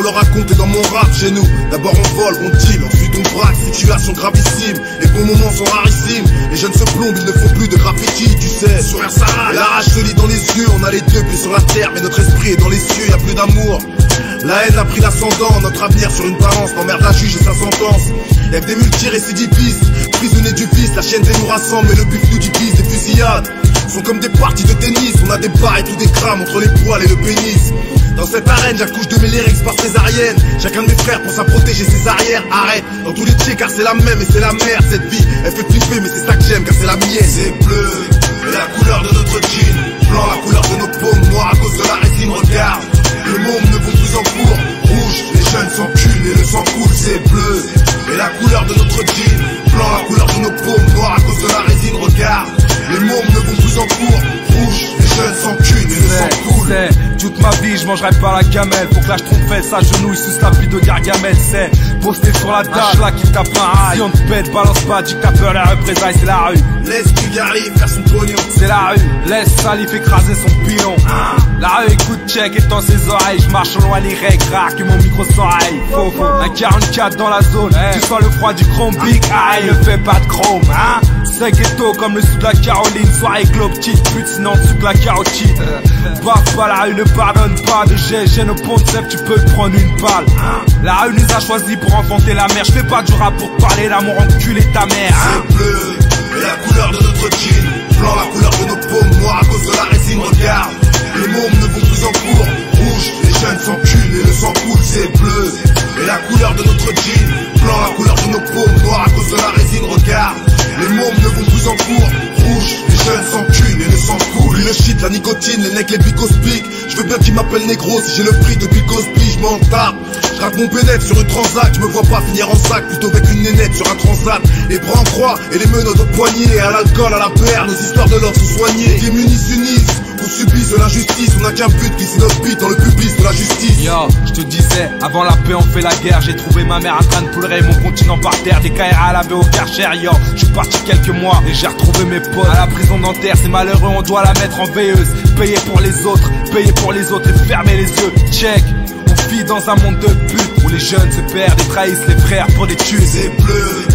leur raconte et dans mon rap chez nous. D'abord on vole, on deal, ensuite on braque. Situation gravissime, les bons moments sont rarissimes. Les jeunes se plombent, ils ne font plus de graffiti, tu sais. Sur un Sahara, la rage se lit dans les yeux. On a les deux pieds sur la terre, mais notre esprit est dans les cieux. Y a plus d'amour, la haine a pris l'ascendant. Notre avenir sur une balance, n'emmerde la juge et sa sentence. Y'a que des multirécidivistes, prisonniers du vice. La chaîne nous rassemble, mais le but nous divise. Les fusillades sont comme des parties de tennis. On a des barres et tout des crames entre les poils et le pénis. Dans cette arène, j'accouche de mes lyrics par césarienne. Chacun de mes frères pense à protéger ses arrières. Arrête, dans tous les tiers car c'est la même et c'est la merde. Cette vie, elle fait flipper mais c'est ça que j'aime car c'est la mienne. C'est bleu, et la couleur de notre jean. Blanc, la couleur de nos paumes. Noir à cause de la résine, regarde. Le monde ne vaut plus en cours. Rouge, les jeunes s'enculent et le sang coule. C'est bleu, et la couleur de notre jean. Blanc, la couleur de nos paumes. Noir à cause de la résine, regarde. Les mômes ne vont plus en cours. Rouge, les jeunes s'enculent et le sang coule. Toute ma vie je mangerai pas la gamelle. Faut que là je trompe sa genouille sous la vie de Gargamel. C'est posté sur la table, là qui tape un rail. Si on te pète, balance pas, dis que t'as peur, la représailles c'est la rue. Laisse Dugarry faire son pognon. C'est la rue, laisse Salif écraser son pilon. La rue écoute check et tend ses oreilles. Je marche loin les règles, rare que mon micro s'enraille. Faux, un 44 dans la zone. Tu sens le froid du chrome, big eye, ne fais pas de chrome, hein. C'est ghetto comme le sud de la Caroline. Soirée globe, petite pute, sinon dessus de la carotide. Baffe pas, la rue ne pardonne pas. De GG au pont de tu peux te prendre une balle. La rue nous a choisis pour enfanter la mer. Je fais pas du rap pour te parler d'amour, enculer ta mère. C'est bleu, et la couleur de notre jean. Blanc, la couleur de nos paumes. Noir à cause de la résine, regarde. Les mômes ne vont plus en cours. Rouge, les jeunes s'enculent et le sang coule. C'est bleu, et la couleur de notre jean. Blanc, la couleur de nos paumes. Noir à cause de la résine, regarde. Les mômes ne vont plus en cours. Rouge, les jeunes s'enculent et le sang coule. Le shit, la nicotine, les necks, les bicospiques. Je veux bien qu'ils m'appellent négro si j'ai le prix depuis Cosby. Je m'en tape, je rappe mon pénètre sur une transat. Je me vois pas finir en sac, plutôt avec une nénette sur un transat. Les bras en croix et les menottes au poignet. À l'alcool, à la paire, nos histoires de l'or sont soignées. Les démunis s'unissent ou subissent l'injustice. On n'a qu'un but qui c'est notre bite dans le pubis de la justice. Yo, je te disais, avant la paix on fait la guerre. J'ai trouvé ma mère en train de pleurer, mon continent par terre. Des KRA à laver au Karcher, yo. Je suis parti quelques mois et j'ai retrouvé mes potes à la prison Nanterre. C'est malheureux, on doit la mettre en veilleuse. Payer pour les autres, payer pour les autres et fermer les yeux. Check, on vit dans un monde de putes où les jeunes se perdent et trahissent les frères pour des thunes. C'est bleu,